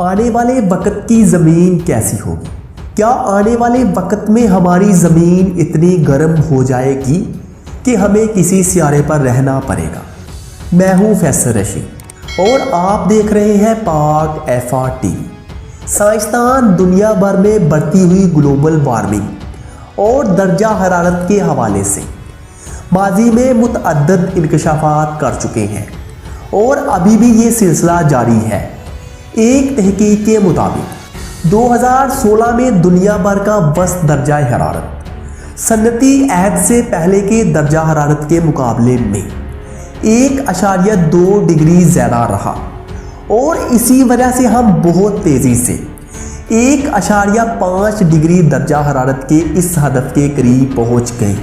آنے والے وقت کی زمین کیسی ہوگی؟ کیا آنے والے وقت میں ہماری زمین اتنی گرم ہو جائے گی کہ ہمیں کسی سیارے پر رہنا پڑے گا؟ میں ہوں فیصل رشید اور آپ دیکھ رہے ہیں پاک ایفا ٹی وی۔ سائنسدان دنیا بھر میں بڑھتی ہوئی گلوبل وارمنگ اور درجہ حرارت کے حوالے سے ماضی میں متعدد انکشافات کر چکے ہیں اور ابھی بھی یہ سلسلہ جاری ہے۔ ایک تحقیق کے مطابق 2016 میں دنیا بھر کا وسط درجہ حرارت صنعتی عہد سے پہلے کے درجہ حرارت کے مقابلے میں 1.2 ڈگری زیادہ رہا اور اسی وجہ سے ہم بہت تیزی سے 1.5 ڈگری درجہ حرارت کے اس ہدف کے قریب پہنچ گئے،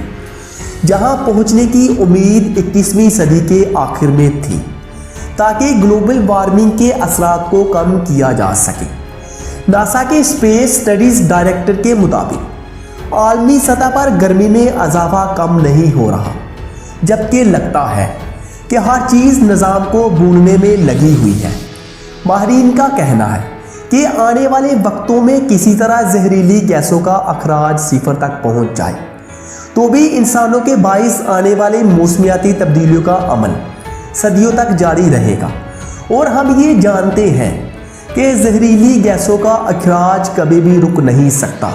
جہاں پہنچنے کی امید 21ویں صدی کے آخر میں تھی تاکہ گلوبل وارمنگ کے اثرات کو کم کیا جا سکے۔ ناسا کے اسپیس اسٹڈیز ڈائریکٹر کے مطابق عالمی سطح پر گرمی میں اضافہ کم نہیں ہو رہا، جبکہ لگتا ہے کہ ہر چیز نظام کو بھولنے میں لگی ہوئی ہے۔ ماہرین کا کہنا ہے کہ آنے والے وقتوں میں کسی طرح زہریلی گیسوں کا اخراج 0 تک پہنچ جائے تو بھی انسانوں کے باعث آنے والے موسمیاتی تبدیلیوں کا عمل صدیوں تک جاری رہے گا، اور ہم یہ جانتے ہیں کہ زہریلی گیسوں کا اخراج کبھی بھی رک نہیں سکتا۔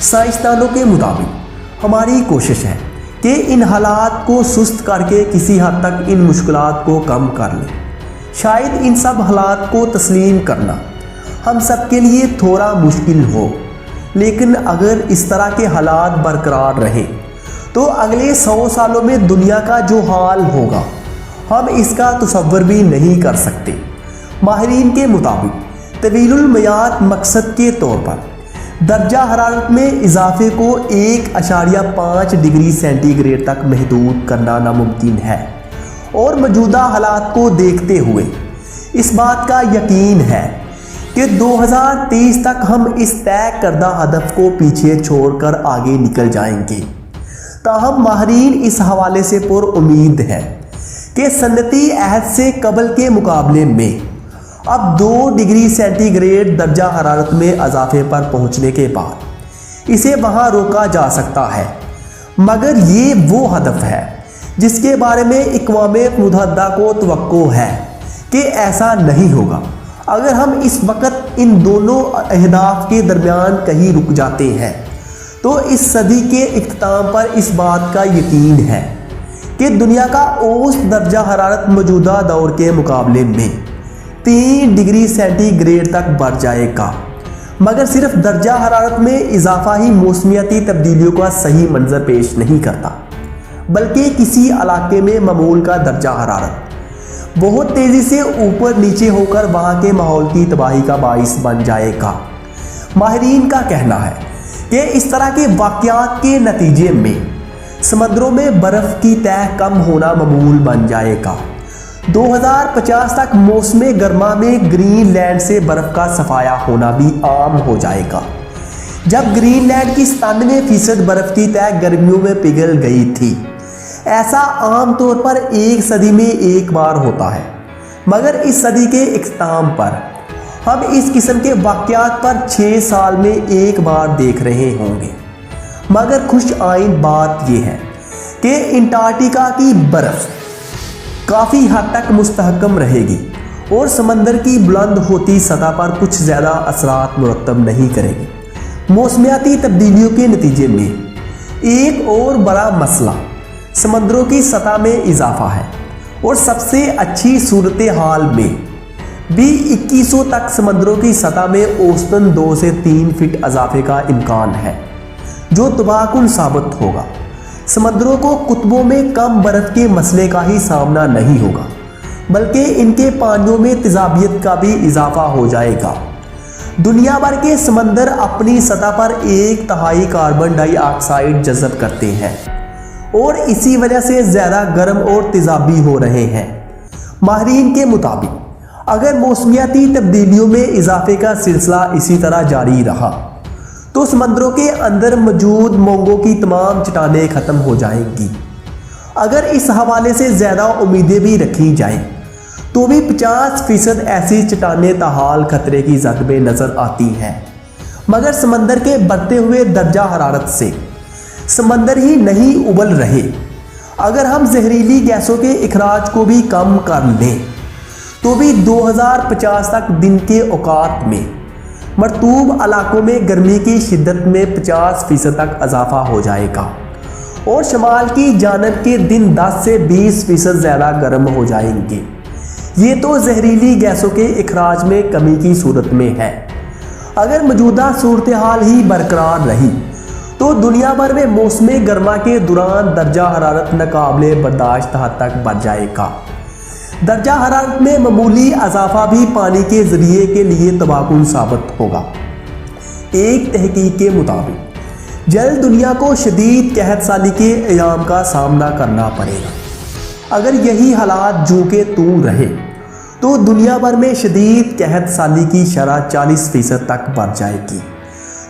سائنسدانوں کے مطابق ہماری کوشش ہے کہ ان حالات کو سست کر کے کسی حد تک ان مشکلات کو کم کر لیں۔ شاید ان سب حالات کو تسلیم کرنا ہم سب کے لیے تھوڑا مشکل ہو، لیکن اگر اس طرح کے حالات برقرار رہے تو اگلے 100 سالوں میں دنیا کا جو حال ہوگا ہم اس کا تصور بھی نہیں کر سکتے۔ ماہرین کے مطابق طویل المیعاد مقصد کے طور پر درجہ حرارت میں اضافے کو 1.5 ڈگری سینٹی گریڈ تک محدود کرنا ناممکن ہے، اور موجودہ حالات کو دیکھتے ہوئے اس بات کا یقین ہے کہ 2030 تک ہم اس طے کردہ ہدف کو پیچھے چھوڑ کر آگے نکل جائیں گے۔ تاہم ماہرین اس حوالے سے پر امید ہے کہ صنعتی عہد سے قبل کے مقابلے میں اب 2 ڈگری سینٹی گریڈ درجہ حرارت میں اضافے پر پہنچنے کے بعد اسے وہاں روکا جا سکتا ہے، مگر یہ وہ ہدف ہے جس کے بارے میں اقوام متحدہ کو توقع ہے کہ ایسا نہیں ہوگا۔ اگر ہم اس وقت ان دونوں اہداف کے درمیان کہیں رک جاتے ہیں تو اس صدی کے اختتام پر اس بات کا یقین ہے کہ دنیا کا اوسط درجہ حرارت موجودہ دور کے مقابلے میں 3 ڈگری سینٹی گریڈ تک بڑھ جائے گا، مگر صرف درجہ حرارت میں اضافہ ہی موسمیاتی تبدیلیوں کا صحیح منظر پیش نہیں کرتا، بلکہ کسی علاقے میں معمول کا درجہ حرارت بہت تیزی سے اوپر نیچے ہو کر وہاں کے ماحول کی تباہی کا باعث بن جائے گا۔ ماہرین کا کہنا ہے کہ اس طرح کے واقعات کے نتیجے میں سمندروں میں برف کی تہ کم ہونا معمول بن جائے گا۔ 2050 تک موسم گرما میں گرین لینڈ سے برف کا صفایا ہونا بھی عام ہو جائے گا، جب گرین لینڈ کی 97% برف کی تہ گرمیوں میں پگھل گئی تھی۔ ایسا عام طور پر ایک صدی میں ایک بار ہوتا ہے، مگر اس صدی کے اختتام پر ہم اس قسم کے واقعات پر 6 سال میں ایک بار دیکھ رہے ہوں گے۔ مگر خوش آئند بات یہ ہے کہ انٹارکٹیکا کی برف کافی حد تک مستحکم رہے گی اور سمندر کی بلند ہوتی سطح پر کچھ زیادہ اثرات مرتب نہیں کرے گی۔ موسمیاتی تبدیلیوں کے نتیجے میں ایک اور بڑا مسئلہ سمندروں کی سطح میں اضافہ ہے، اور سب سے اچھی صورتحال میں بھی 2100 تک سمندروں کی سطح میں اوسطاً 2 سے 3 فٹ اضافے کا امکان ہے، جو تباہ کن ثابت ہوگا۔ سمندروں کو قطبوں میں کم برف کے مسئلے کا ہی سامنا نہیں ہوگا، بلکہ ان کے پانیوں میں تیزابیت کا بھی اضافہ ہو جائے گا۔ دنیا بھر کے سمندر اپنی سطح پر 1/3 کاربن ڈائی آکسائڈ جذب کرتے ہیں، اور اسی وجہ سے زیادہ گرم اور تیزابی ہو رہے ہیں۔ ماہرین کے مطابق اگر موسمیاتی تبدیلیوں میں اضافے کا سلسلہ اسی طرح جاری رہا تو سمندروں کے اندر موجود مونگوں کی تمام چٹانیں ختم ہو جائیں گی۔ اگر اس حوالے سے زیادہ امیدیں بھی رکھی جائیں تو بھی 50% ایسی چٹانیں تاحال خطرے کی زد میں نظر آتی ہیں، مگر سمندر کے بڑھتے ہوئے درجہ حرارت سے سمندر ہی نہیں ابل رہے۔ اگر ہم زہریلی گیسوں کے اخراج کو بھی کم کر لیں تو بھی 2050 تک دن کے اوقات میں مرطوب علاقوں میں گرمی کی شدت میں 50% تک اضافہ ہو جائے گا، اور شمال کی جانب کے دن 10 سے 20% زیادہ گرم ہو جائیں گے۔ یہ تو زہریلی گیسوں کے اخراج میں کمی کی صورت میں ہے۔ اگر موجودہ صورتحال ہی برقرار رہی تو دنیا بھر میں موسم گرما کے دوران درجہ حرارت ناقابل برداشت حد تک بڑھ جائے گا۔ درجہ حرارت میں معمولی اضافہ بھی پانی کے ذریعے کے لیے تباہ کن ثابت ہوگا۔ ایک تحقیق کے مطابق جلد دنیا کو شدید قحط سالی کے ایام کا سامنا کرنا پڑے گا۔ اگر یہی حالات جو کہ توں رہے تو دنیا بھر میں شدید قحط سالی کی شرح 40% تک بڑھ جائے گی،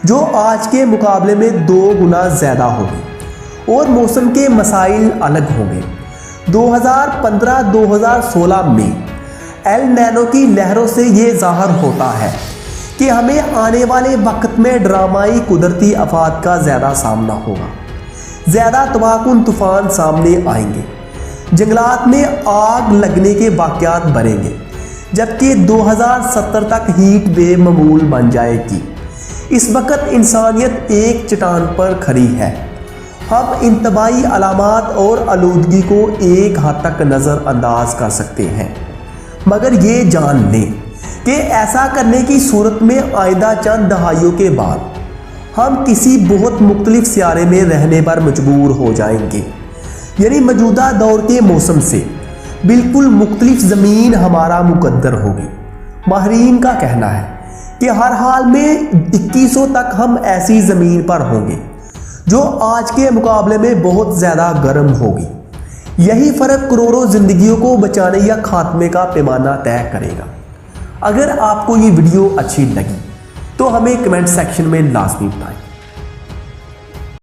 جو آج کے مقابلے میں 2 گنا زیادہ ہوگی، اور موسم کے مسائل الگ ہوں گے۔ 2015-2016 میں ایل نینو کی لہروں سے یہ ظاہر ہوتا ہے کہ ہمیں آنے والے وقت میں ڈرامائی قدرتی آفات کا زیادہ سامنا ہوگا۔ زیادہ تباہ کن طوفان سامنے آئیں گے، جنگلات میں آگ لگنے کے واقعات بڑھیں گے، جبکہ 2070 تک ہیٹ ویو معمول بن جائے گی۔ اس وقت انسانیت ایک چٹان پر کھڑی ہے۔ ہم انتباہی علامات اور آلودگی کو ایک حد تک نظر انداز کر سکتے ہیں، مگر یہ جان لیں کہ ایسا کرنے کی صورت میں آئندہ چند دہائیوں کے بعد ہم کسی بہت مختلف سیارے میں رہنے پر مجبور ہو جائیں گے، یعنی موجودہ دور کے موسم سے بالکل مختلف زمین ہمارا مقدر ہوگی۔ ماہرین کا کہنا ہے کہ ہر حال میں 2100 تک ہم ایسی زمین پر ہوں گے جو آج کے مقابلے میں بہت زیادہ گرم ہوگی۔ یہی فرق کروڑوں زندگیوں کو بچانے یا خاتمے کا پیمانہ طے کرے گا۔ اگر آپ کو یہ ویڈیو اچھی لگی تو ہمیں کمنٹ سیکشن میں لازمی بتائیں۔